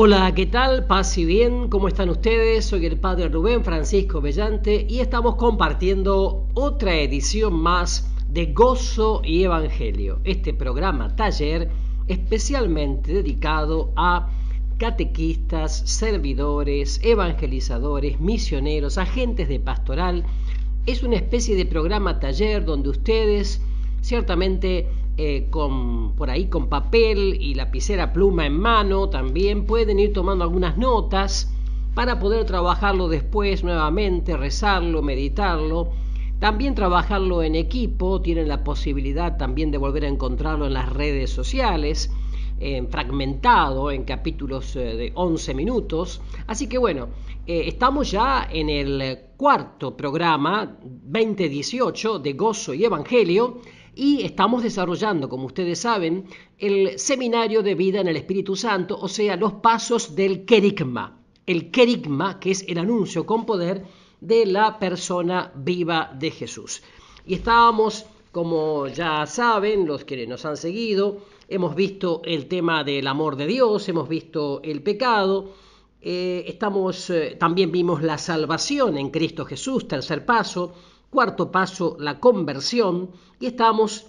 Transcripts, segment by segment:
Hola, ¿qué tal? Paz y bien, ¿cómo están ustedes? Soy el padre Rubén Francisco Bellante y estamos compartiendo otra edición más de Gozo y Evangelio, este programa taller especialmente dedicado a catequistas, servidores, evangelizadores, misioneros, agentes de pastoral. Es una especie de programa taller donde ustedes ciertamente por ahí con papel y lapicera pluma en mano también pueden ir tomando algunas notas para poder trabajarlo después nuevamente, rezarlo, meditarlo, también trabajarlo en equipo. Tienen la posibilidad también de volver a encontrarlo en las redes sociales, fragmentado en capítulos de 11 minutos. Así que bueno, estamos ya en el cuarto programa 2018 de Gozo y Evangelio. Y estamos desarrollando, como ustedes saben, el seminario de vida en el Espíritu Santo, o sea, los pasos del querigma. El querigma, que es el anuncio con poder de la persona viva de Jesús. Y estábamos, como ya saben, los que nos han seguido, hemos visto el tema del amor de Dios, hemos visto el pecado, también vimos la salvación en Cristo Jesús, tercer paso. Cuarto paso, la conversión, y estamos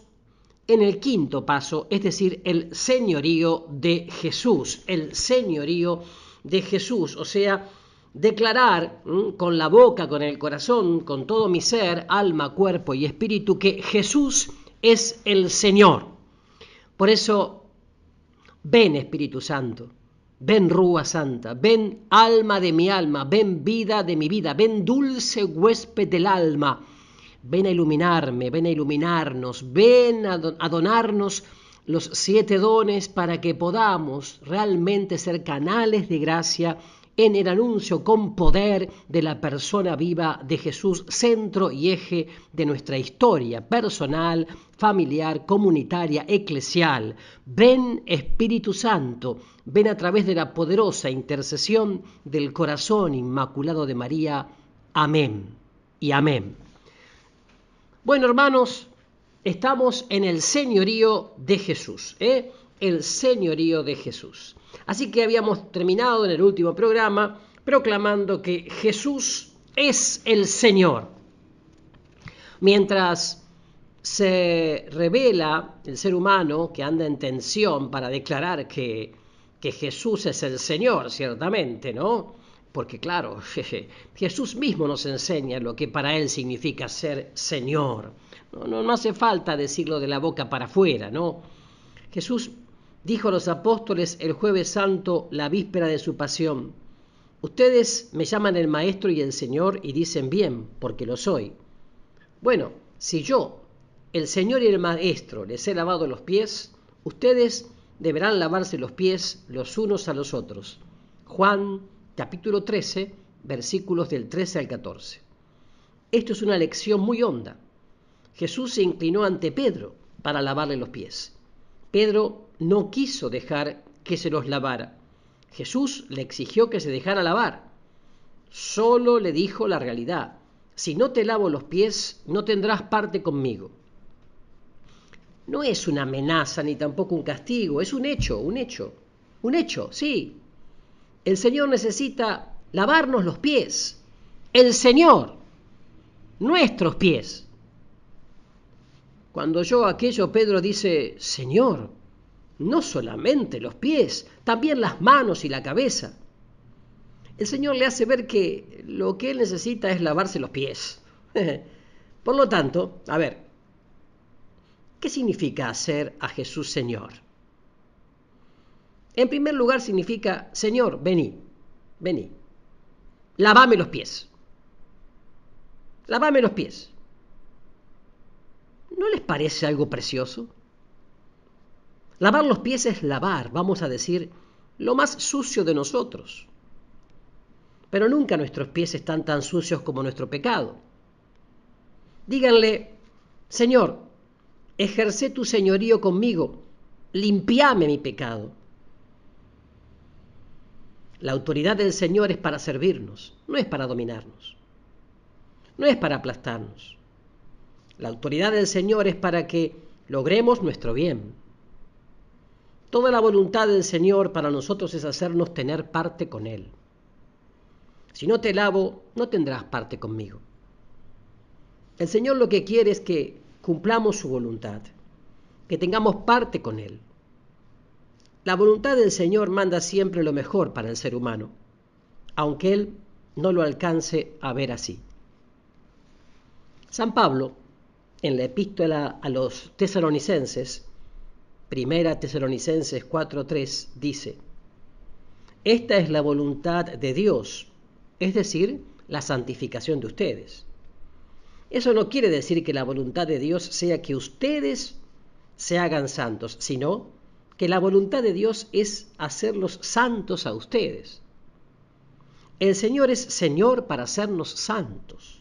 en el quinto paso, es decir, el señorío de Jesús, el señorío de Jesús, o sea, declarar con la boca, con el corazón, con todo mi ser, alma, cuerpo y espíritu, que Jesús es el Señor. Por eso, ven Espíritu Santo, ven Rúa Santa, ven alma de mi alma, ven vida de mi vida, ven dulce huésped del alma. Ven a iluminarme, ven a iluminarnos, ven a donarnos los 7 dones para que podamos realmente ser canales de gracia en el anuncio con poder de la persona viva de Jesús, centro y eje de nuestra historia personal, familiar, comunitaria, eclesial. Ven Espíritu Santo, ven a través de la poderosa intercesión del corazón inmaculado de María. Amén y amén. Bueno, hermanos, estamos en el señorío de Jesús, el señorío de Jesús. Así que habíamos terminado en el último programa proclamando que Jesús es el Señor. Mientras se revela el ser humano que anda en tensión para declarar que Jesús es el Señor, ciertamente, ¿no? Porque claro, Jesús mismo nos enseña lo que para él significa ser Señor. No hace falta decirlo de la boca para afuera, ¿no? Jesús dijo a los apóstoles el Jueves Santo, la víspera de su pasión: ustedes me llaman el Maestro y el Señor y dicen bien, porque lo soy. Bueno, si yo, el Señor y el Maestro, les he lavado los pies, ustedes deberán lavarse los pies los unos a los otros. Juan capítulo 13, versículos del 13 al 14. Esto es una lección muy honda. Jesús se inclinó ante Pedro para lavarle los pies. Pedro no quiso dejar que se los lavara. Jesús le exigió que se dejara lavar. Solo le dijo la realidad: si no te lavo los pies, no tendrás parte conmigo. No es una amenaza ni tampoco un castigo, es un hecho, sí. El Señor necesita lavarnos los pies. El Señor, nuestros pies. Cuando oyó aquello, Pedro dice: Señor, no solamente los pies, también las manos y la cabeza. El Señor le hace ver que lo que él necesita es lavarse los pies. Por lo tanto, a ver, ¿qué significa hacer a Jesús Señor? En primer lugar significa: Señor, vení, lavame los pies. Lavame los pies. ¿No les parece algo precioso? Lavar los pies es lavar, vamos a decir, lo más sucio de nosotros. Pero nunca nuestros pies están tan sucios como nuestro pecado. Díganle: Señor, ejercé tu señorío conmigo, limpiame mi pecado. La autoridad del Señor es para servirnos, no es para dominarnos, no es para aplastarnos. La autoridad del Señor es para que logremos nuestro bien. Toda la voluntad del Señor para nosotros es hacernos tener parte con Él. Si no te lavo, no tendrás parte conmigo. El Señor lo que quiere es que cumplamos su voluntad, que tengamos parte con Él. La voluntad del Señor manda siempre lo mejor para el ser humano, aunque Él no lo alcance a ver así. San Pablo, en la epístola a los tesalonicenses, 1 Tesalonicenses 4:3, dice: esta es la voluntad de Dios, es decir, la santificación de ustedes. Eso no quiere decir que la voluntad de Dios sea que ustedes se hagan santos, sino que la voluntad de Dios es hacerlos santos a ustedes. El Señor es Señor para hacernos santos,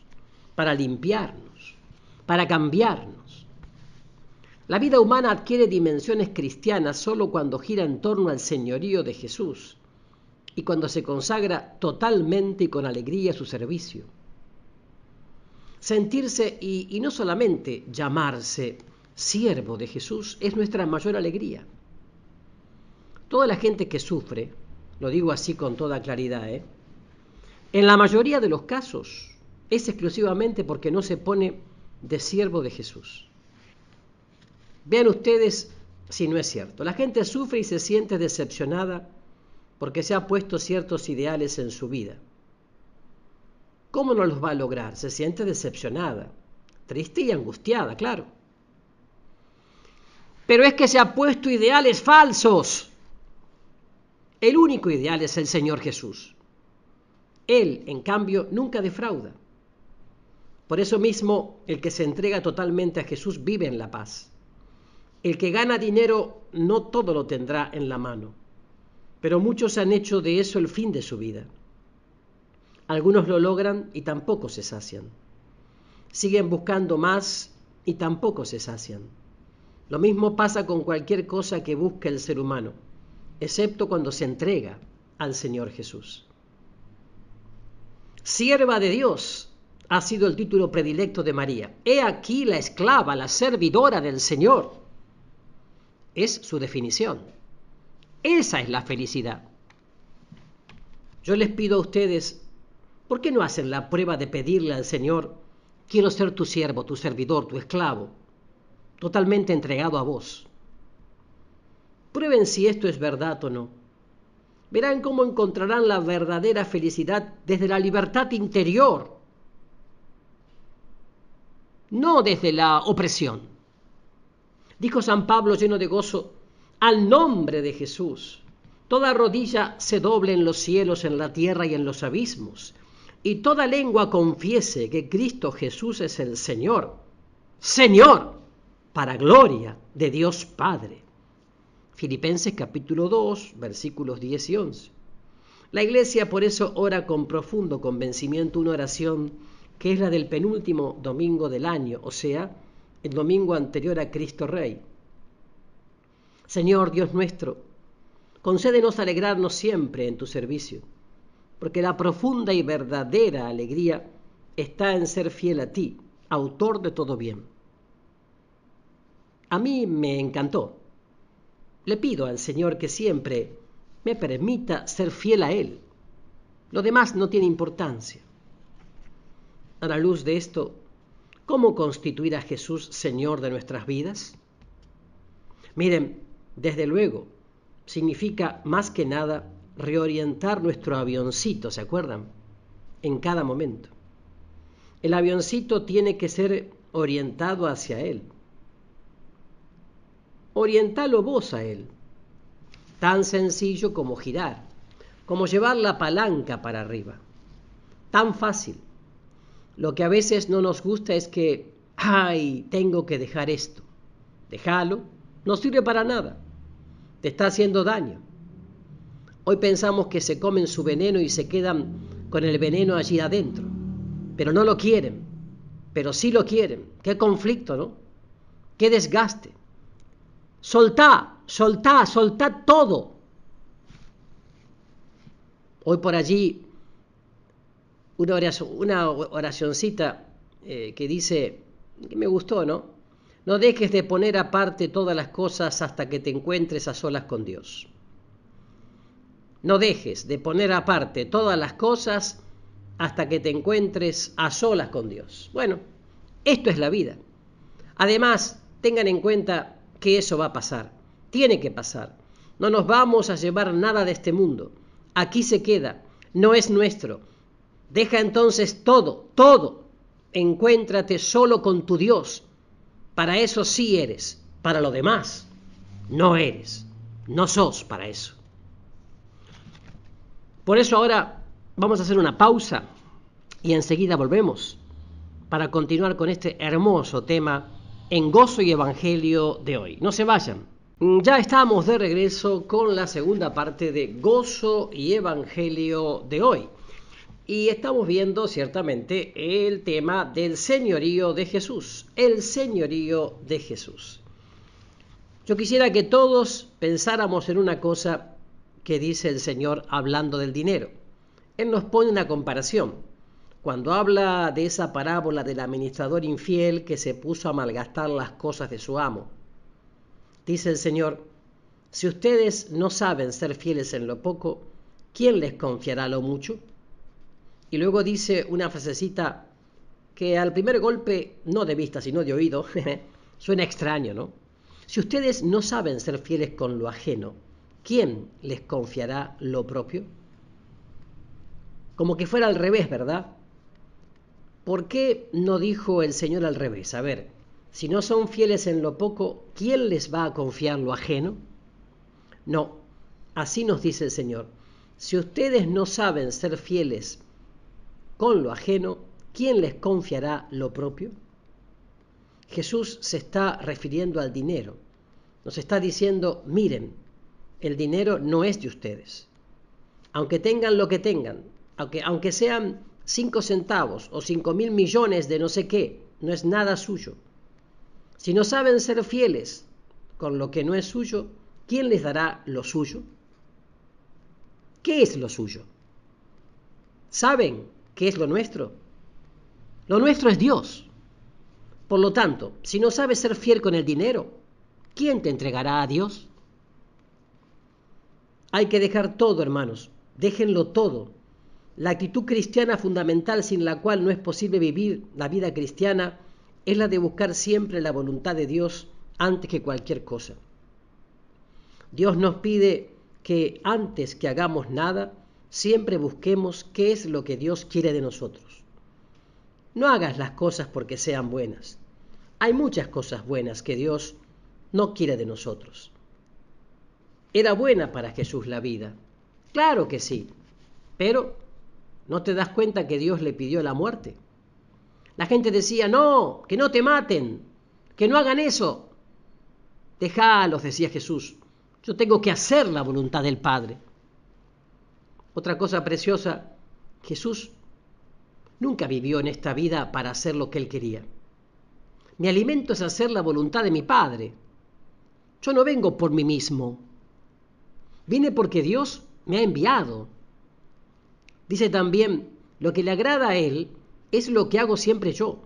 para limpiarnos, para cambiarnos. La vida humana adquiere dimensiones cristianas solo cuando gira en torno al señorío de Jesús y cuando se consagra totalmente y con alegría a su servicio. Sentirse y no solamente llamarse siervo de Jesús es nuestra mayor alegría. Toda la gente que sufre, lo digo así con toda claridad, en la mayoría de los casos es exclusivamente porque no se pone de siervo de Jesús. Vean ustedes si no es cierto. La gente sufre y se siente decepcionada porque se ha puesto ciertos ideales en su vida. ¿Cómo no los va a lograr? Se siente decepcionada, triste y angustiada, claro. Pero es que se ha puesto ideales falsos. El único ideal es el Señor Jesús. Él, en cambio, nunca defrauda. Por eso mismo, el que se entrega totalmente a Jesús vive en la paz. El que gana dinero no todo lo tendrá en la mano, pero muchos han hecho de eso el fin de su vida. Algunos lo logran y tampoco se sacian. Siguen buscando más y tampoco se sacian. Lo mismo pasa con cualquier cosa que busque el ser humano, excepto cuando se entrega al Señor Jesús. Sierva de Dios ha sido el título predilecto de María. He aquí la esclava, la servidora del Señor. Es su definición. Esa es la felicidad. Yo les pido a ustedes, ¿por qué no hacen la prueba de pedirle al Señor: quiero ser tu siervo, tu servidor, tu esclavo, totalmente entregado a vos? Prueben si esto es verdad o no. Verán cómo encontrarán la verdadera felicidad desde la libertad interior, no desde la opresión. Dijo San Pablo lleno de gozo: al nombre de Jesús, toda rodilla se doble en los cielos, en la tierra y en los abismos, y toda lengua confiese que Cristo Jesús es el Señor. Señor, para gloria de Dios Padre. Filipenses capítulo 2, versículos 10 y 11. La Iglesia por eso ora con profundo convencimiento una oración que es la del penúltimo domingo del año, o sea, el domingo anterior a Cristo Rey. Señor Dios nuestro, concédenos alegrarnos siempre en tu servicio, porque la profunda y verdadera alegría está en ser fiel a ti, autor de todo bien. A mí me encantó. Le pido al Señor que siempre me permita ser fiel a Él. Lo demás no tiene importancia. A la luz de esto, ¿cómo constituir a Jesús Señor de nuestras vidas? Miren, desde luego, significa más que nada reorientar nuestro avioncito, ¿se acuerdan? En cada momento. El avioncito tiene que ser orientado hacia Él. Orientalo vos a Él. Tan sencillo como girar, como llevar la palanca para arriba. Tan fácil. Lo que a veces no nos gusta es que, tengo que dejar esto. Déjalo, no sirve para nada. Te está haciendo daño. Hoy pensamos que se comen su veneno y se quedan con el veneno allí adentro. Pero no lo quieren. Pero sí lo quieren. Qué conflicto, ¿no? Qué desgaste. Soltá todo. Hoy por allí una oracioncita que dice, que me gustó, ¿no? No dejes de poner aparte todas las cosas hasta que te encuentres a solas con Dios. No dejes de poner aparte todas las cosas hasta que te encuentres a solas con Dios. Bueno, esto es la vida. Además, tengan en cuenta que eso va a pasar. Tiene que pasar. No nos vamos a llevar nada de este mundo. Aquí se queda. No es nuestro. Deja entonces todo. Encuéntrate solo con tu Dios. Para eso sí eres. Para lo demás, no eres. No sos para eso. Por eso ahora vamos a hacer una pausa y enseguida volvemos para continuar con este hermoso tema en Gozo y Evangelio de hoy. No se vayan. Ya estamos de regreso con la segunda parte de Gozo y Evangelio de hoy. Y estamos viendo ciertamente el tema del señorío de Jesús. El señorío de Jesús. Yo quisiera que todos pensáramos en una cosa que dice el Señor hablando del dinero. Él nos pone una comparación. Cuando habla de esa parábola del administrador infiel que se puso a malgastar las cosas de su amo. Dice el Señor, si ustedes no saben ser fieles en lo poco, ¿quién les confiará lo mucho? Y luego dice una frasecita que al primer golpe, no de vista sino de oído, suena extraño, ¿no? Si ustedes no saben ser fieles con lo ajeno, ¿quién les confiará lo propio? Como que fuera al revés, ¿verdad? ¿Por qué no dijo el Señor al revés? A ver, si no son fieles en lo poco, ¿quién les va a confiar lo ajeno? No, así nos dice el Señor. Si ustedes no saben ser fieles con lo ajeno, ¿quién les confiará lo propio? Jesús se está refiriendo al dinero. Nos está diciendo, miren, el dinero no es de ustedes. Aunque tengan lo que tengan, aunque sean 5 centavos o 5.000 millones de no sé qué, no es nada suyo. Si no saben ser fieles con lo que no es suyo, ¿quién les dará lo suyo? ¿Qué es lo suyo? ¿Saben qué es lo nuestro? Lo nuestro es Dios. Por lo tanto, si no sabes ser fiel con el dinero, ¿quién te entregará a Dios? Hay que dejar todo, hermanos. Déjenlo todo. La actitud cristiana fundamental sin la cual no es posible vivir la vida cristiana es la de buscar siempre la voluntad de Dios antes que cualquier cosa. Dios nos pide que antes que hagamos nada, siempre busquemos qué es lo que Dios quiere de nosotros. No hagas las cosas porque sean buenas. Hay muchas cosas buenas que Dios no quiere de nosotros. ¿Era buena para Jesús la vida? Claro que sí, pero ¿no te das cuenta que Dios le pidió la muerte? La gente decía, no, que no te maten, que no hagan eso. Déjalos, decía Jesús, yo tengo que hacer la voluntad del Padre. Otra cosa preciosa, Jesús nunca vivió en esta vida para hacer lo que él quería. Mi alimento es hacer la voluntad de mi Padre. Yo no vengo por mí mismo. Vine porque Dios me ha enviado. Dice también, lo que le agrada a Él es lo que hago siempre yo.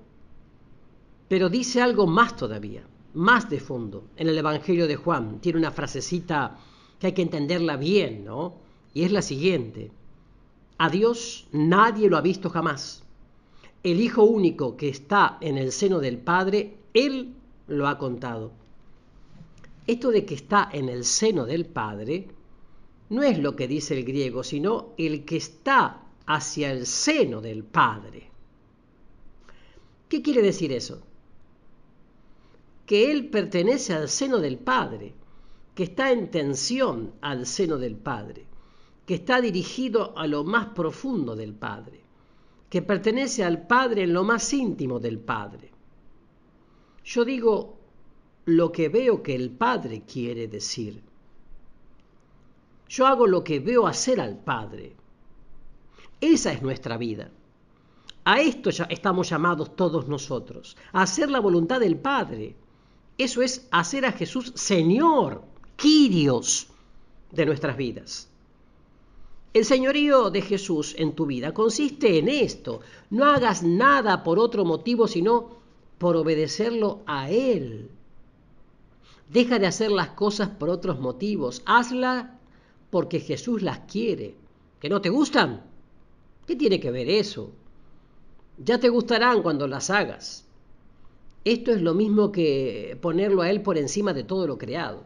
Pero dice algo más todavía, más de fondo. En el Evangelio de Juan tiene una frasecita que hay que entenderla bien, ¿no? Y es la siguiente. A Dios nadie lo ha visto jamás. El Hijo único que está en el seno del Padre, Él lo ha contado. Esto de que está en el seno del Padre no es lo que dice el griego, sino el que está hacia el seno del Padre. ¿Qué quiere decir eso? Que Él pertenece al seno del Padre, que está en tensión al seno del Padre, que está dirigido a lo más profundo del Padre, que pertenece al Padre en lo más íntimo del Padre. Yo digo lo que veo que el Padre quiere decir. Yo hago lo que veo hacer al Padre. Esa es nuestra vida. A esto ya estamos llamados todos nosotros, a hacer la voluntad del Padre. Eso es hacer a Jesús Señor, Kyrios de nuestras vidas. El señorío de Jesús en tu vida consiste en esto. No hagas nada por otro motivo sino por obedecerlo a Él. Deja de hacer las cosas por otros motivos. Hazlas porque Jesús las quiere. ¿Que no te gustan? ¿Qué tiene que ver eso? Ya te gustarán cuando las hagas. Esto es lo mismo que ponerlo a Él por encima de todo lo creado.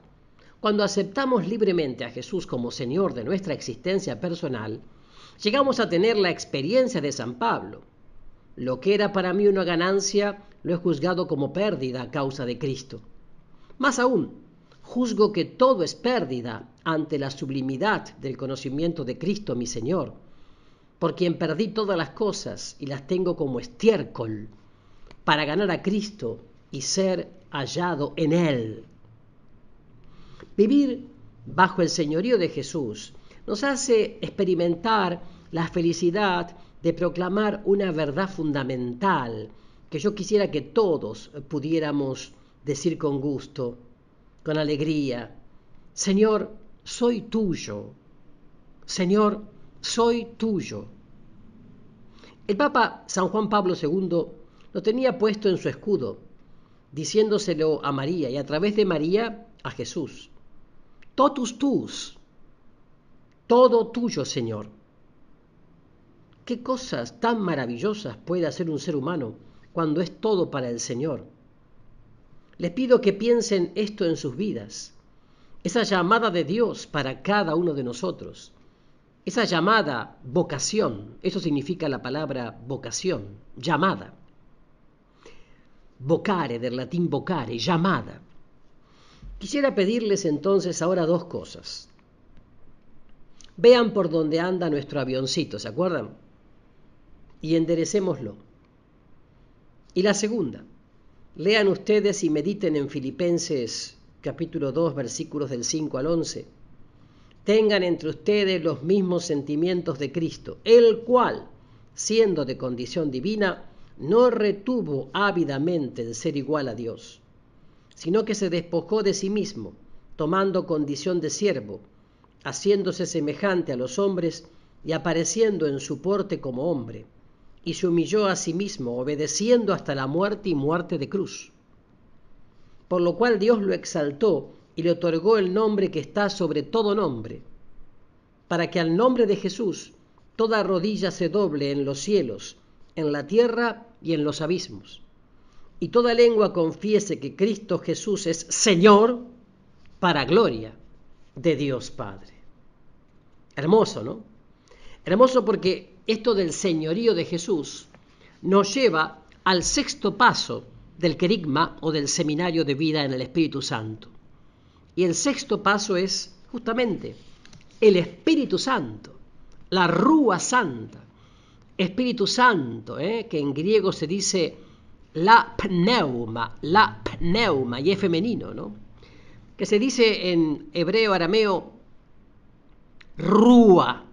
Cuando aceptamos libremente a Jesús como Señor de nuestra existencia personal, llegamos a tener la experiencia de San Pablo. Lo que era para mí una ganancia, lo he juzgado como pérdida a causa de Cristo. Más aún, juzgo que todo es pérdida ante la sublimidad del conocimiento de Cristo mi Señor, por quien perdí todas las cosas y las tengo como estiércol, para ganar a Cristo y ser hallado en Él. Vivir bajo el señorío de Jesús nos hace experimentar la felicidad de proclamar una verdad fundamental que yo quisiera que todos pudiéramos decir con gusto, con alegría: Señor, soy tuyo. Señor, soy tuyo. El Papa San Juan Pablo II lo tenía puesto en su escudo, diciéndoselo a María y a través de María a Jesús. Totus tuus, todo tuyo, Señor. ¿Qué cosas tan maravillosas puede hacer un ser humano cuando es todo para el Señor? Les pido que piensen esto en sus vidas, esa llamada de Dios para cada uno de nosotros, esa llamada vocación, eso significa la palabra vocación, llamada. Vocare, del latín vocare, llamada. Quisiera pedirles entonces ahora dos cosas. Vean por dónde anda nuestro avioncito, ¿se acuerdan? Y enderecémoslo. Y la segunda, lean ustedes y mediten en Filipenses capítulo 2, versículos del 5 al 11. Tengan entre ustedes los mismos sentimientos de Cristo, el cual, siendo de condición divina, no retuvo ávidamente el ser igual a Dios, sino que se despojó de sí mismo, tomando condición de siervo, haciéndose semejante a los hombres y apareciendo en su porte como hombre, y se humilló a sí mismo, obedeciendo hasta la muerte y muerte de cruz. Por lo cual Dios lo exaltó y le otorgó el nombre que está sobre todo nombre, para que al nombre de Jesús toda rodilla se doble en los cielos, en la tierra y en los abismos, y toda lengua confiese que Cristo Jesús es Señor, para gloria de Dios Padre. Hermoso, ¿no? Hermoso porque esto del señorío de Jesús nos lleva al sexto paso del querigma o del seminario de vida en el Espíritu Santo. Y el sexto paso es justamente el Espíritu Santo, la Rúa Santa. Espíritu Santo, que en griego se dice la pneuma, y es femenino, ¿no? Que se dice en hebreo, arameo, Rúa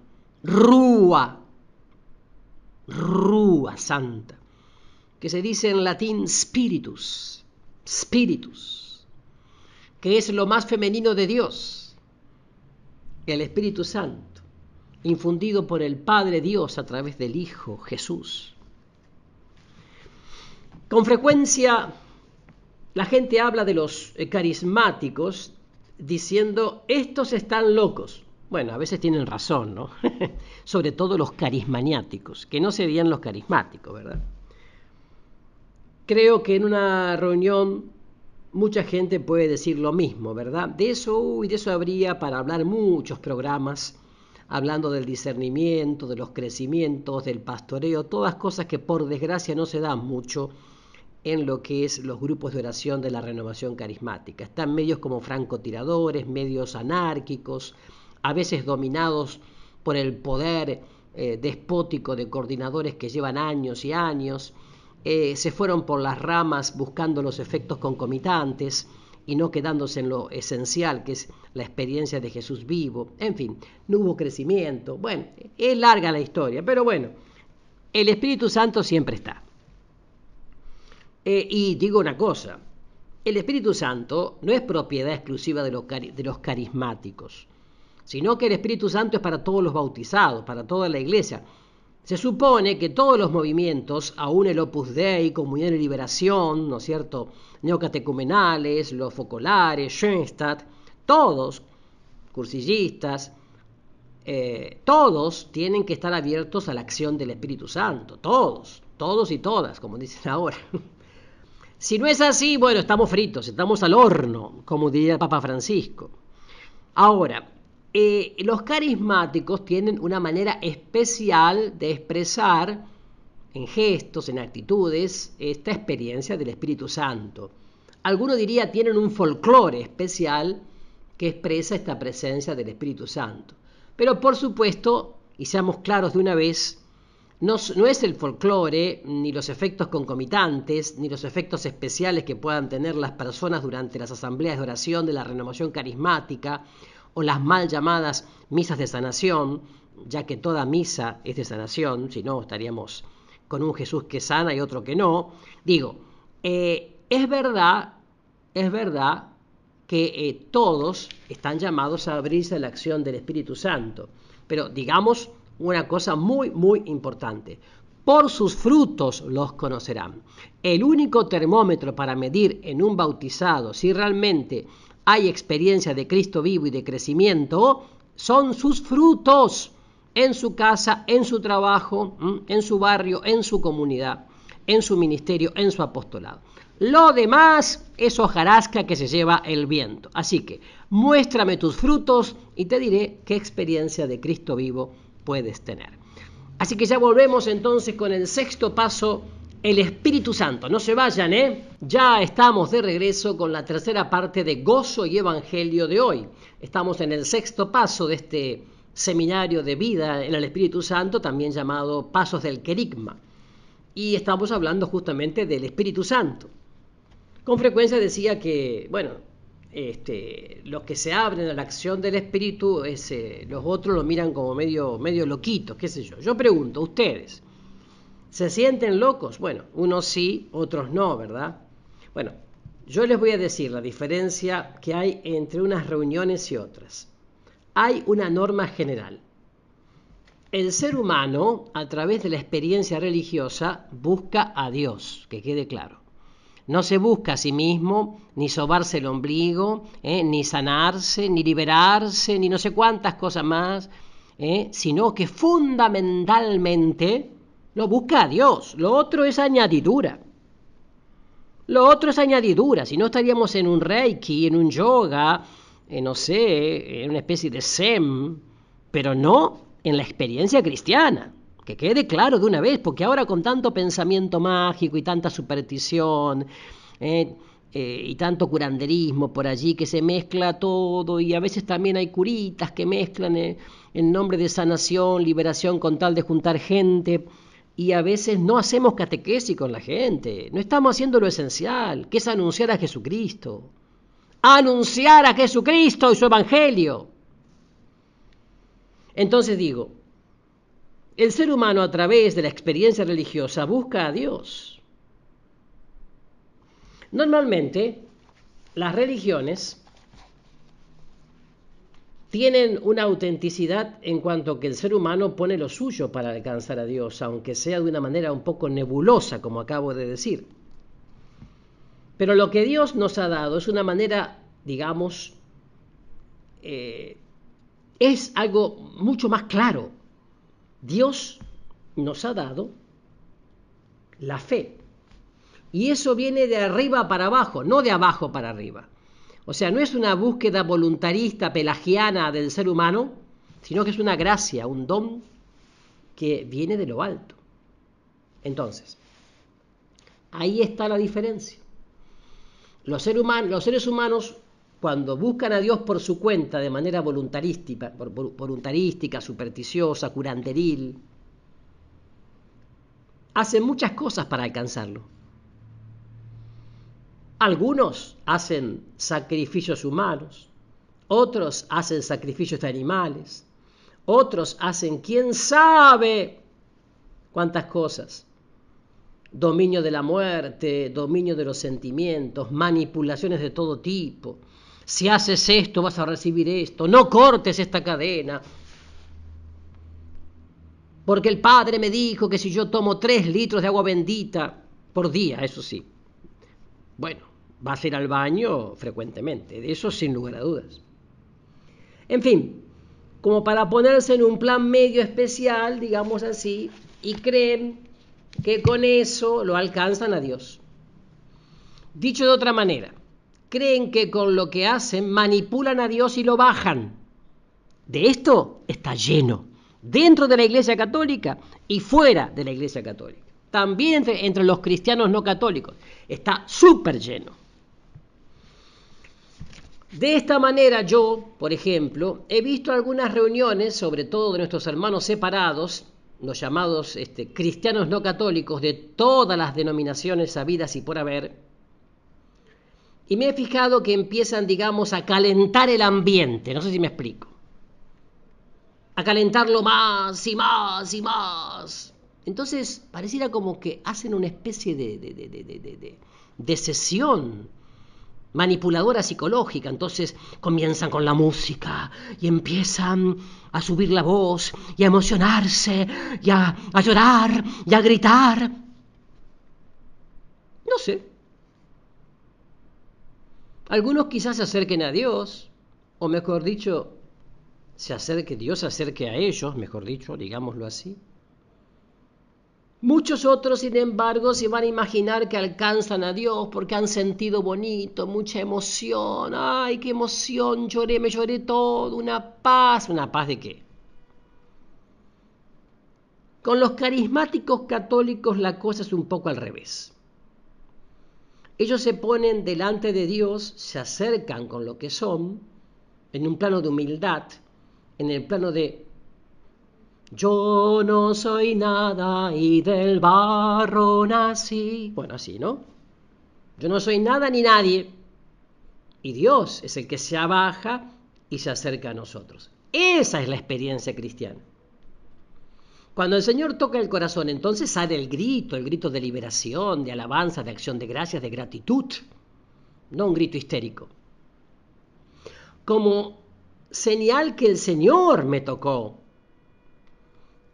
Santa, que se dice en latín spiritus, que es lo más femenino de Dios, el Espíritu Santo, infundido por el Padre Dios a través del Hijo Jesús. Con frecuencia la gente habla de los carismáticos diciendo, estos están locos. Bueno, a veces tienen razón, ¿no? Sobre todo los carismaniáticos, que no serían los carismáticos, ¿verdad? Creo que en una reunión mucha gente puede decir lo mismo, ¿verdad? De eso habría para hablar muchos programas, hablando del discernimiento, de los crecimientos, del pastoreo, todas cosas que por desgracia no se dan mucho en lo que es los grupos de oración de la renovación carismática. Están medios como francotiradores, medios anárquicos, a veces dominados por el poder despótico de coordinadores que llevan años y años, se fueron por las ramas buscando los efectos concomitantes y no quedándose en lo esencial, que es la experiencia de Jesús vivo. En fin, no hubo crecimiento. Bueno, es larga la historia, pero bueno, el Espíritu Santo siempre está. Y digo una cosa, el Espíritu Santo no es propiedad exclusiva de los carismáticos, sino que el Espíritu Santo es para todos los bautizados, para toda la iglesia. Se supone que todos los movimientos, aún el Opus Dei, Comunión y Liberación, ¿no es cierto?, neocatecumenales, los focolares, Schoenstatt, todos, cursillistas, todos tienen que estar abiertos a la acción del Espíritu Santo, todos y todas, como dicen ahora. Si no es así, bueno, estamos fritos, estamos al horno, como diría el Papa Francisco. Ahora, los carismáticos tienen una manera especial de expresar en gestos, en actitudes, esta experiencia del Espíritu Santo. Algunos diría tienen un folclore especial que expresa esta presencia del Espíritu Santo. Pero por supuesto, y seamos claros de una vez, no es el folclore, ni los efectos concomitantes, ni los efectos especiales que puedan tener las personas durante las asambleas de oración de la renovación carismática o las mal llamadas misas de sanación, ya que toda misa es de sanación, si no estaríamos con un Jesús que sana y otro que no. Digo, es verdad que todos están llamados a abrirse a la acción del Espíritu Santo, pero digamos una cosa muy, muy importante. Por sus frutos los conocerán. El único termómetro para medir en un bautizado si realmente hay experiencia de Cristo vivo y de crecimiento son sus frutos en su casa, en su trabajo, en su barrio, en su comunidad, en su ministerio, en su apostolado. Lo demás es hojarasca que se lleva el viento. Así que muéstrame tus frutos y te diré qué experiencia de Cristo vivo puedes tener. Así que ya volvemos entonces con el sexto paso, el Espíritu Santo. No se vayan, Ya estamos de regreso con la tercera parte de Gozo y Evangelio de hoy. Estamos en el sexto paso de este seminario de vida en el Espíritu Santo, también llamado Pasos del Querigma. Y estamos hablando justamente del Espíritu Santo. Con frecuencia decía que, bueno, los que se abren a la acción del Espíritu, los otros lo miran como medio loquitos, qué sé yo. Yo pregunto, ¿ustedes se sienten locos? Bueno, unos sí, otros no, ¿verdad? Bueno, yo les voy a decir la diferencia que hay entre unas reuniones y otras. Hay una norma general. El ser humano, a través de la experiencia religiosa, busca a Dios, que quede claro. No se busca a sí mismo, ni sobarse el ombligo, ni sanarse, ni liberarse, ni no sé cuántas cosas más, sino que fundamentalmente lo busca a Dios. Lo otro es añadidura. Si no estaríamos en un reiki, en un yoga, no sé, en una especie de zen, pero no en la experiencia cristiana. Que quede claro de una vez, porque ahora con tanto pensamiento mágico y tanta superstición y tanto curanderismo por allí que se mezcla todo, y a veces también hay curitas que mezclan en nombre de sanación, liberación con tal de juntar gente, y a veces no hacemos catequesis con la gente, no estamos haciendo lo esencial, que es anunciar a Jesucristo. Anunciar a Jesucristo y su Evangelio. Entonces digo, el ser humano a través de la experiencia religiosa busca a Dios. Normalmente, las religiones tienen una autenticidad en cuanto que el ser humano pone lo suyo para alcanzar a Dios, aunque sea de una manera un poco nebulosa, como acabo de decir. Pero lo que Dios nos ha dado es una manera, digamos, es algo mucho más claro. Dios nos ha dado la fe. Y eso viene de arriba para abajo, no de abajo para arriba. O sea, no es una búsqueda voluntarista pelagiana del ser humano, sino que es una gracia, un don que viene de lo alto. Entonces, ahí está la diferencia. Los seres humanos, cuando buscan a Dios por su cuenta, de manera voluntarística, supersticiosa, curanderil, hacen muchas cosas para alcanzarlo. Algunos hacen sacrificios humanos, otros hacen sacrificios de animales, otros hacen quién sabe cuántas cosas. Dominio de la muerte, dominio de los sentimientos, manipulaciones de todo tipo. Si haces esto, vas a recibir esto. No cortes esta cadena. porque el padre me dijo que si yo tomo 3 litros de agua bendita por día, eso sí, bueno, vas a ir al baño frecuentemente, de eso sin lugar a dudas. En fin, como para ponerse en un plan medio especial, digamos así, y creen que con eso lo alcanzan a Dios. Dicho de otra manera, creen que con lo que hacen manipulan a Dios y lo bajan. De esto está lleno, dentro de la Iglesia Católica y fuera de la Iglesia Católica. También entre los cristianos no católicos. Está súper lleno. De esta manera yo, por ejemplo, he visto algunas reuniones, sobre todo de nuestros hermanos separados, los llamados cristianos no católicos de todas las denominaciones habidas y por haber, y me he fijado que empiezan, digamos, a calentar el ambiente, no sé si me explico, a calentarlo más y más y más. Entonces pareciera como que hacen una especie de sesión manipuladora psicológica. Entonces comienzan con la música y empiezan a subir la voz y a emocionarse y a llorar y a gritar. No sé. Algunos quizás se acerquen a Dios, o mejor dicho, Dios se acerque a ellos, mejor dicho, digámoslo así. Muchos otros, sin embargo, se van a imaginar que alcanzan a Dios porque han sentido bonito, mucha emoción. ¡Ay, qué emoción! Lloré, me lloré todo. Una paz. ¿Una paz de qué? Con los carismáticos católicos la cosa es un poco al revés. Ellos se ponen delante de Dios, se acercan con lo que son, en un plano de humildad, en el plano de yo no soy nada y del barro nací. Bueno, así, ¿no? Yo no soy nada ni nadie. Y Dios es el que se abaja y se acerca a nosotros. Esa es la experiencia cristiana. Cuando el Señor toca el corazón, entonces sale el grito de liberación, de alabanza, de acción de gracias, de gratitud. No un grito histérico. Como señal que el Señor me tocó.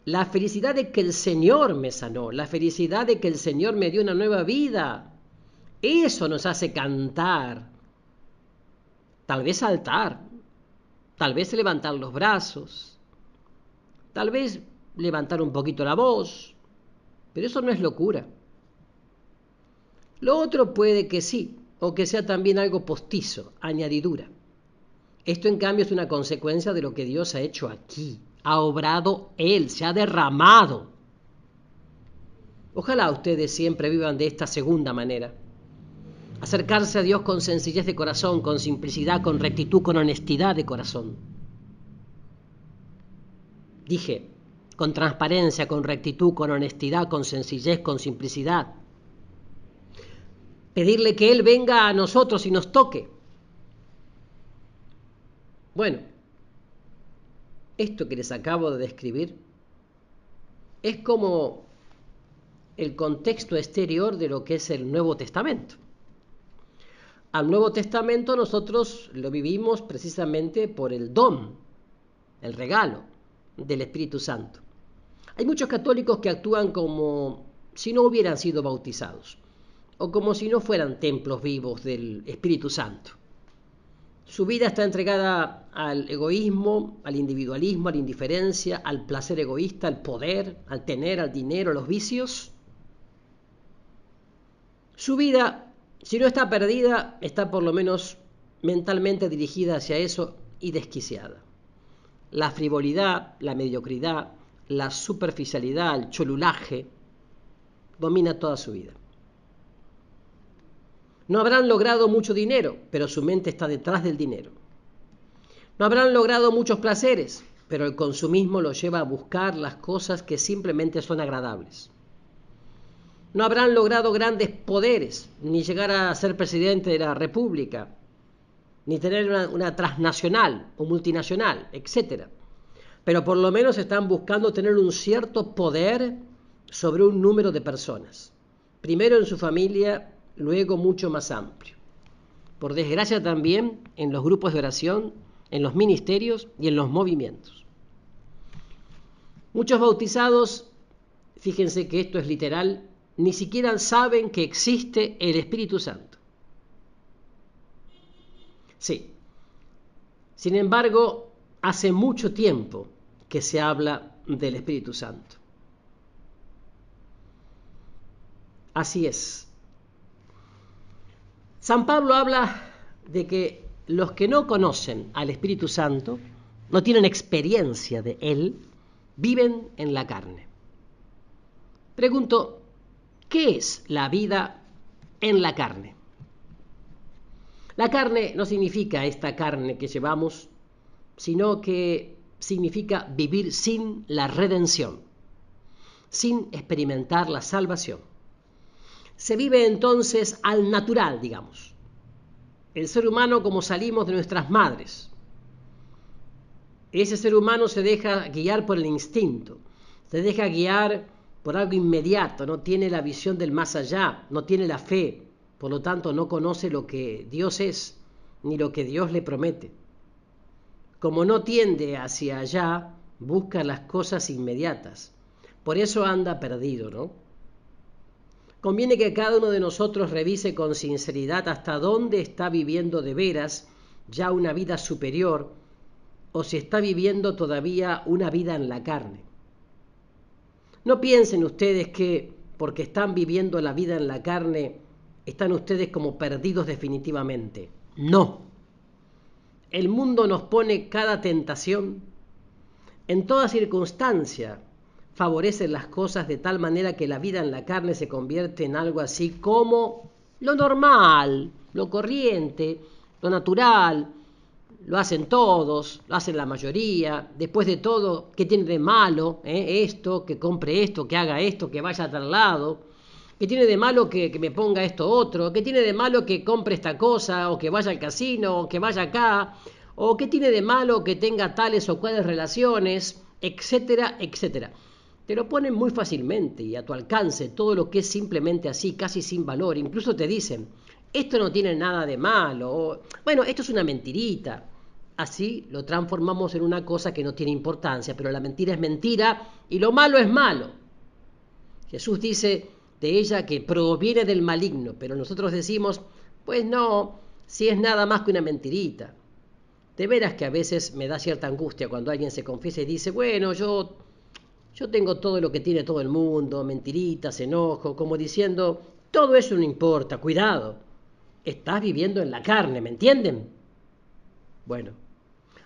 La felicidad de que el Señor me sanó, la felicidad de que el Señor me dio una nueva vida. Eso nos hace cantar, tal vez saltar, tal vez levantar los brazos, tal vez levantar un poquito la voz, pero eso no es locura. Lo otro puede que sí, o que sea también algo postizo, añadidura. Esto en cambio es una consecuencia de lo que Dios ha hecho aquí. Ha obrado Él, se ha derramado. Ojalá ustedes siempre vivan de esta segunda manera. Acercarse a Dios con sencillez de corazón, con simplicidad, con rectitud, con honestidad de corazón. Dije, con transparencia, con rectitud, con honestidad, con sencillez, con simplicidad. Pedirle que Él venga a nosotros y nos toque. Bueno, esto que les acabo de describir es como el contexto exterior de lo que es el Nuevo Testamento. Al Nuevo Testamento nosotros lo vivimos precisamente por el don, el regalo del Espíritu Santo. Hay muchos católicos que actúan como si no hubieran sido bautizados o como si no fueran templos vivos del Espíritu Santo. Su vida está entregada al egoísmo, al individualismo, a la indiferencia, al placer egoísta, al poder, al tener, al dinero, a los vicios. Su vida, si no está perdida, está por lo menos mentalmente dirigida hacia eso y desquiciada. La frivolidad, la mediocridad, la superficialidad, el cholulaje, domina toda su vida. No habrán logrado mucho dinero, pero su mente está detrás del dinero. No habrán logrado muchos placeres, pero el consumismo los lleva a buscar las cosas que simplemente son agradables. No habrán logrado grandes poderes, ni llegar a ser presidente de la República, ni tener una transnacional o multinacional, etc. Pero por lo menos están buscando tener un cierto poder sobre un número de personas. Primero en su familia, luego mucho más amplio. Por desgracia también en los grupos de oración, en los ministerios y en los movimientos. Muchos bautizados, fíjense que esto es literal, ni siquiera saben que existe el Espíritu Santo. Sí. Sin embargo, hace mucho tiempo que se habla del Espíritu Santo. Así es. San Pablo habla de que los que no conocen al Espíritu Santo, no tienen experiencia de Él, viven en la carne. Pregunto, ¿qué es la vida en la carne? La carne no significa esta carne que llevamos, sino que significa vivir sin la redención, sin experimentar la salvación. Se vive entonces al natural, digamos. El ser humano como salimos de nuestras madres. Ese ser humano se deja guiar por el instinto, se deja guiar por algo inmediato, no tiene la visión del más allá, no tiene la fe, por lo tanto no conoce lo que Dios es, ni lo que Dios le promete. Como no tiende hacia allá, busca las cosas inmediatas. Por eso anda perdido, ¿no? Conviene que cada uno de nosotros revise con sinceridad hasta dónde está viviendo de veras ya una vida superior o si está viviendo todavía una vida en la carne. No piensen ustedes que porque están viviendo la vida en la carne, están ustedes como perdidos definitivamente. No. El mundo nos pone cada tentación. En toda circunstancia favorecen las cosas de tal manera que la vida en la carne se convierte en algo así como lo normal, lo corriente, lo natural. Lo hacen todos, lo hacen la mayoría. Después de todo, ¿qué tiene de malo esto? Que compre esto, que haga esto, que vaya a tal lado. ¿Qué tiene de malo que me ponga esto otro? ¿Qué tiene de malo que compre esta cosa? O que vaya al casino, o que vaya acá. ¿O qué tiene de malo que tenga tales o cuales relaciones? Etcétera, etcétera. Te lo ponen muy fácilmente y a tu alcance todo lo que es simplemente así, casi sin valor. Incluso te dicen, esto no tiene nada de malo. O, bueno, esto es una mentirita. Así lo transformamos en una cosa que no tiene importancia, pero la mentira es mentira y lo malo es malo. Jesús dice de ella que proviene del maligno, pero nosotros decimos, pues no, si es nada más que una mentirita. De veras que a veces me da cierta angustia cuando alguien se confiesa y dice, bueno, yo tengo todo lo que tiene todo el mundo, mentiritas, enojo, como diciendo, todo eso no importa, cuidado, estás viviendo en la carne, ¿me entienden? Bueno,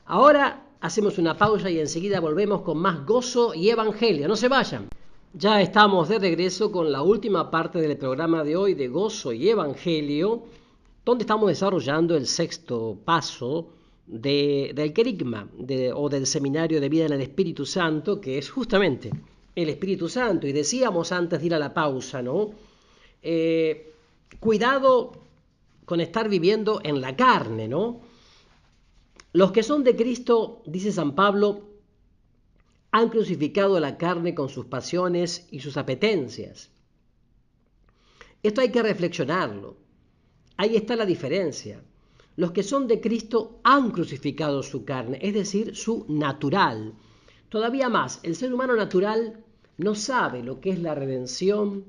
ahora hacemos una pausa y enseguida volvemos con más gozo y evangelio. No se vayan. Ya estamos de regreso con la última parte del programa de hoy de Gozo y Evangelio, donde estamos desarrollando el sexto paso del querigma o del seminario de vida en el Espíritu Santo, que es justamente el Espíritu Santo. Y decíamos antes de ir a la pausa, ¿no? Cuidado con estar viviendo en la carne, ¿no? Los que son de Cristo, dice San Pablo, han crucificado la carne con sus pasiones y sus apetencias. Esto hay que reflexionarlo. Ahí está la diferencia. Los que son de Cristo han crucificado su carne, es decir, su natural. Todavía más, el ser humano natural no sabe lo que es la redención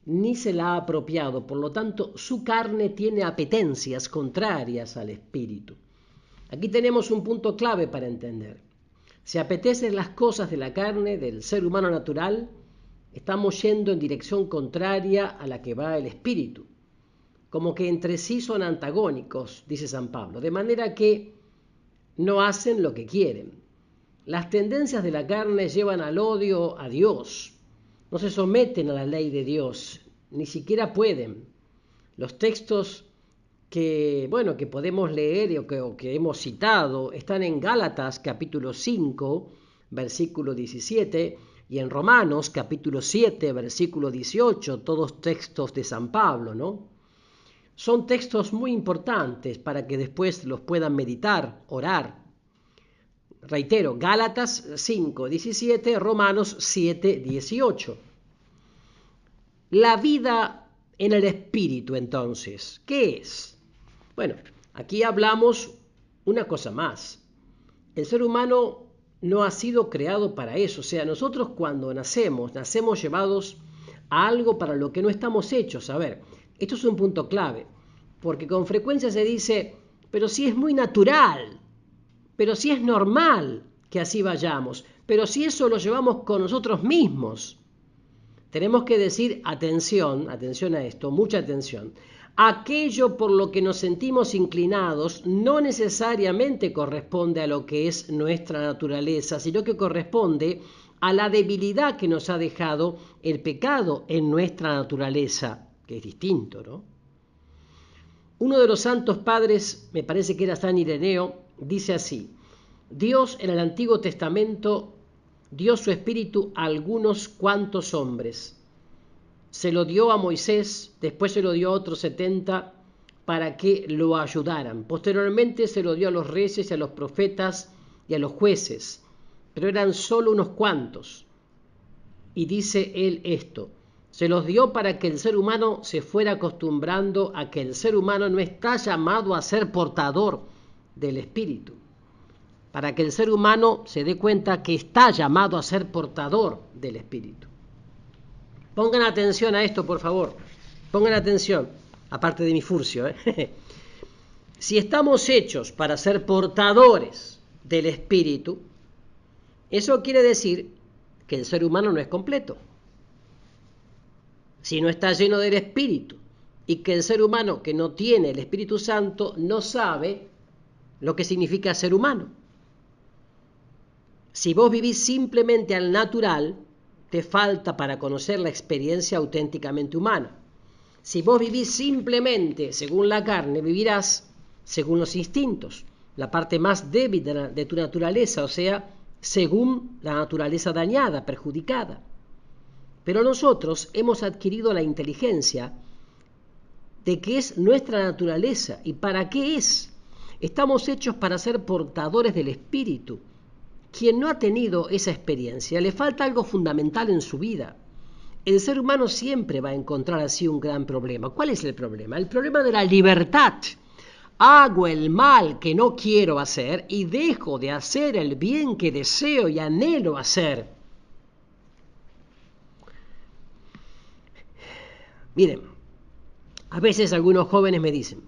ni se la ha apropiado. Por lo tanto, su carne tiene apetencias contrarias al espíritu. Aquí tenemos un punto clave para entender. Si apetecen las cosas de la carne, del ser humano natural, estamos yendo en dirección contraria a la que va el espíritu. Como que entre sí son antagónicos, dice San Pablo, de manera que no hacen lo que quieren. Las tendencias de la carne llevan al odio a Dios. No se someten a la ley de Dios, ni siquiera pueden. Los textos que podemos leer o que hemos citado están en Gálatas capítulo 5, versículo 17, y en Romanos capítulo 7, versículo 18, todos textos de San Pablo, ¿no? Son textos muy importantes para que después los puedan meditar, orar. Reitero, Gálatas 5, 17, Romanos 7, 18. La vida en el espíritu, entonces, ¿qué es? Bueno, aquí hablamos una cosa más. El ser humano no ha sido creado para eso. O sea, nosotros cuando nacemos llevados a algo para lo que no estamos hechos. A ver, esto es un punto clave, porque con frecuencia se dice, pero si es muy natural, pero si es normal que así vayamos, pero si eso lo llevamos con nosotros mismos. Tenemos que decir, atención a esto, mucha atención. Aquello por lo que nos sentimos inclinados no necesariamente corresponde a lo que es nuestra naturaleza, sino que corresponde a la debilidad que nos ha dejado el pecado en nuestra naturaleza, que es distinto, ¿no? Uno de los santos padres, me parece que era San Ireneo, dice así: Dios en el Antiguo Testamento dio su espíritu a algunos cuantos hombres. Se lo dio a Moisés, después se lo dio a otros 70 para que lo ayudaran. Posteriormente se lo dio a los reyes y a los profetas y a los jueces, pero eran solo unos cuantos. Y dice él esto: se los dio para que el ser humano se fuera acostumbrando a que el ser humano no está llamado a ser portador del espíritu. Para que el ser humano se dé cuenta que está llamado a ser portador del espíritu. Pongan atención a esto, por favor. Pongan atención, aparte de mi furcio. Si estamos hechos para ser portadores del espíritu, eso quiere decir que el ser humano no es completo. Si no está lleno del espíritu y que el ser humano que no tiene el Espíritu Santo no sabe lo que significa ser humano. Si vos vivís simplemente al natural, te falta para conocer la experiencia auténticamente humana. Si vos vivís simplemente según la carne, vivirás según los instintos, la parte más débil de tu naturaleza, o sea, según la naturaleza dañada, perjudicada. Pero nosotros hemos adquirido la inteligencia de qué es nuestra naturaleza y para qué es. Estamos hechos para ser portadores del espíritu. Quien no ha tenido esa experiencia, le falta algo fundamental en su vida. El ser humano siempre va a encontrar así un gran problema. ¿Cuál es el problema? El problema de la libertad. Hago el mal que no quiero hacer y dejo de hacer el bien que deseo y anhelo hacer. Miren, a veces algunos jóvenes me dicen: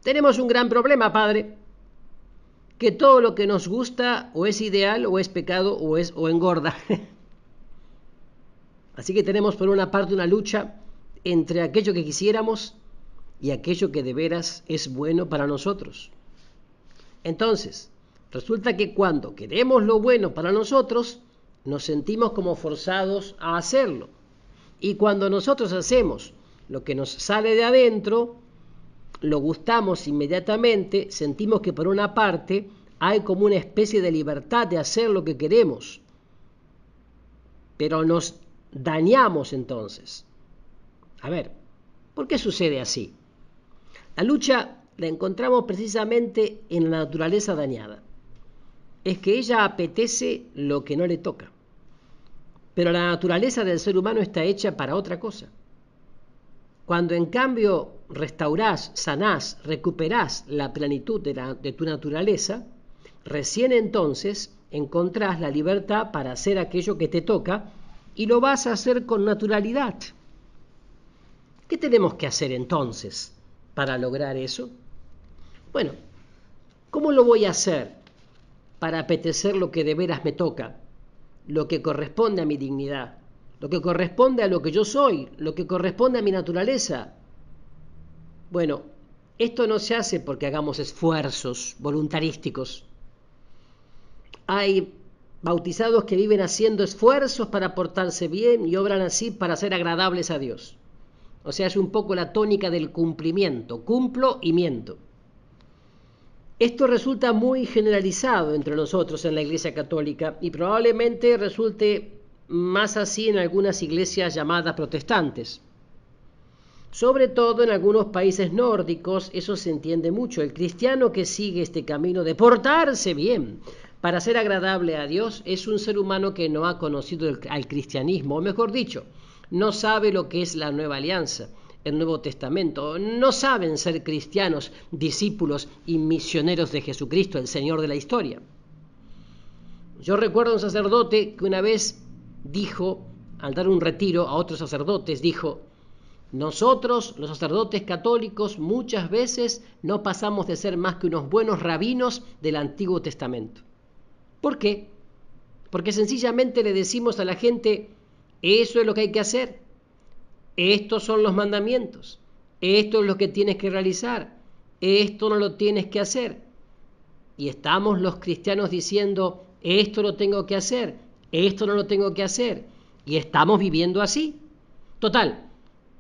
tenemos un gran problema, padre, que todo lo que nos gusta o es ideal o es pecado o engorda. Así que tenemos por una parte una lucha entre aquello que quisiéramos y aquello que de veras es bueno para nosotros. Entonces, resulta que cuando queremos lo bueno para nosotros, nos sentimos como forzados a hacerlo. Y cuando nosotros hacemos lo que nos sale de adentro, lo gustamos inmediatamente, sentimos que por una parte hay como una especie de libertad de hacer lo que queremos, pero nos dañamos entonces. A ver, ¿por qué sucede así? La lucha la encontramos precisamente en la naturaleza dañada. Es que ella apetece lo que no le toca. Pero la naturaleza del ser humano está hecha para otra cosa. Cuando en cambio restaurás, sanás, recuperás la plenitud de tu naturaleza, recién entonces encontrás la libertad para hacer aquello que te toca y lo vas a hacer con naturalidad. ¿Qué tenemos que hacer entonces para lograr eso? Bueno, ¿cómo lo voy a hacer para apetecer lo que de veras me toca, lo que corresponde a mi dignidad, lo que corresponde a lo que yo soy, lo que corresponde a mi naturaleza? Bueno, esto no se hace porque hagamos esfuerzos voluntarísticos. Hay bautizados que viven haciendo esfuerzos para portarse bien y obran así para ser agradables a Dios. O sea, es un poco la tónica del cumplimiento, cumplo y miento. Esto resulta muy generalizado entre nosotros en la Iglesia Católica y probablemente resulte más así en algunas iglesias llamadas protestantes. Sobre todo en algunos países nórdicos eso se entiende mucho. El cristiano que sigue este camino de portarse bien para ser agradable a Dios es un ser humano que no ha conocido al cristianismo, o mejor dicho, no sabe lo que es la nueva alianza, el Nuevo Testamento. No saben ser cristianos, discípulos y misioneros de Jesucristo, el Señor de la historia. Yo recuerdo a un sacerdote que una vez dijo, al dar un retiro a otros sacerdotes, dijo: nosotros, los sacerdotes católicos, muchas veces no pasamos de ser más que unos buenos rabinos del Antiguo Testamento. ¿Por qué? Porque sencillamente le decimos a la gente: eso es lo que hay que hacer, estos son los mandamientos, esto es lo que tienes que realizar, esto no lo tienes que hacer. Y estamos los cristianos diciendo: esto lo tengo que hacer, esto no lo tengo que hacer, y estamos viviendo así. Total,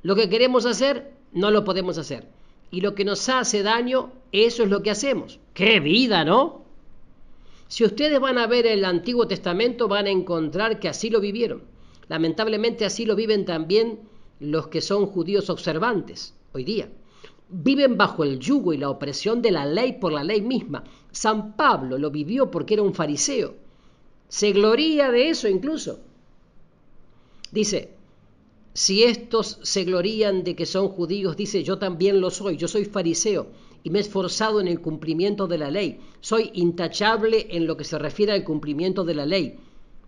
lo que queremos hacer no lo podemos hacer, y lo que nos hace daño, eso es lo que hacemos. ¡Qué vida!, ¿no? Si ustedes van a ver el Antiguo Testamento, van a encontrar que así lo vivieron. Lamentablemente así lo viven también los que son judíos observantes hoy día. Viven bajo el yugo y la opresión de la ley por la ley misma. San Pablo lo vivió porque era un fariseo. Se gloría de eso incluso. Dice: si estos se glorían de que son judíos, dice, yo también lo soy. Yo soy fariseo y me he esforzado en el cumplimiento de la ley. Soy intachable en lo que se refiere al cumplimiento de la ley.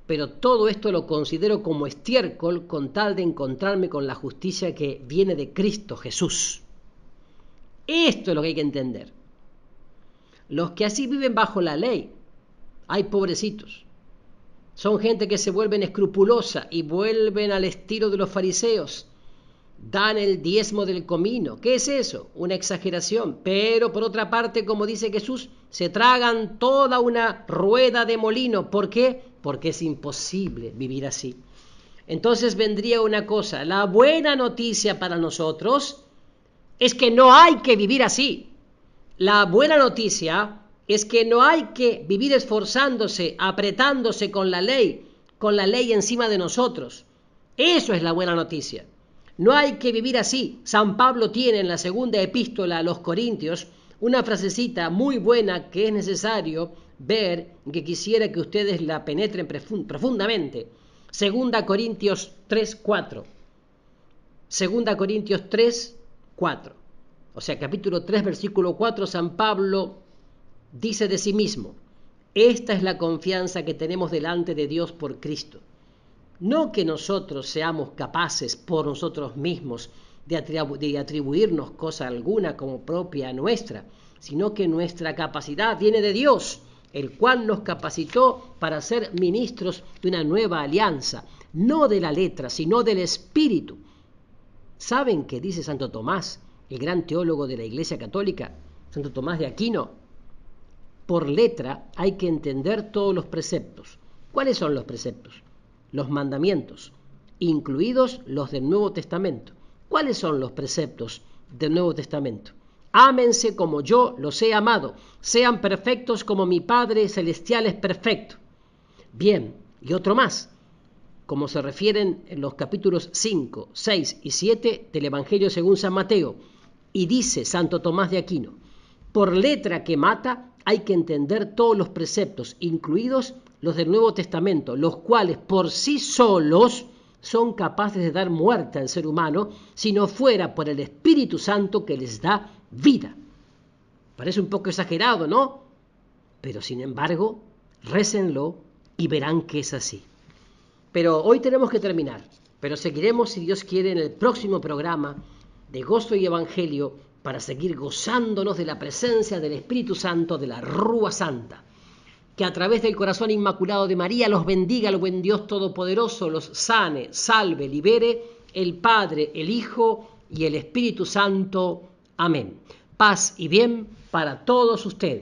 Pero todo esto lo considero como estiércol con tal de encontrarme con la justicia que viene de Cristo Jesús. Esto es lo que hay que entender. Los que así viven bajo la ley, ay, pobrecitos, son gente que se vuelven escrupulosa y vuelven al estilo de los fariseos. Dan el diezmo del comino. ¿Qué es eso? Una exageración. Pero por otra parte, como dice Jesús, se tragan toda una rueda de molino. ¿Por qué? Porque es imposible vivir así. Entonces vendría una cosa: la buena noticia para nosotros es que no hay que vivir así. La buena noticia es que no hay que vivir esforzándose, apretándose con la ley encima de nosotros. Eso es la buena noticia. No hay que vivir así. San Pablo tiene en la segunda epístola a los Corintios una frasecita muy buena que es necesario ver, que quisiera que ustedes la penetren profundamente. Segunda Corintios 3:4. Segunda Corintios 3:4. O sea, capítulo 3, versículo 4, San Pablo dice de sí mismo: esta es la confianza que tenemos delante de Dios por Cristo. No que nosotros seamos capaces por nosotros mismos de atribuirnos cosa alguna como propia nuestra, sino que nuestra capacidad viene de Dios, el cual nos capacitó para ser ministros de una nueva alianza, no de la letra, sino del Espíritu. ¿Saben qué dice Santo Tomás, el gran teólogo de la Iglesia Católica, Santo Tomás de Aquino? Por letra hay que entender todos los preceptos. ¿Cuáles son los preceptos? Los mandamientos, incluidos los del Nuevo Testamento. ¿Cuáles son los preceptos del Nuevo Testamento? Ámense como yo los he amado, sean perfectos como mi Padre Celestial es perfecto. Bien, y otro más, como se refieren en los capítulos 5, 6 y 7 del Evangelio según San Mateo. Y dice Santo Tomás de Aquino: por letra que mata hay que entender todos los preceptos, incluidos los del Nuevo Testamento, los cuales por sí solos son capaces de dar muerte al ser humano si no fuera por el Espíritu Santo que les da vida. Parece un poco exagerado, ¿no? Pero sin embargo, récenlo y verán que es así. Pero hoy tenemos que terminar, pero seguiremos, si Dios quiere, en el próximo programa de Gozo y Evangelio para seguir gozándonos de la presencia del Espíritu Santo, de la Rúa Santa. Que a través del corazón inmaculado de María los bendiga el buen Dios Todopoderoso, los sane, salve, libere, el Padre, el Hijo y el Espíritu Santo. Amén. Paz y bien para todos ustedes.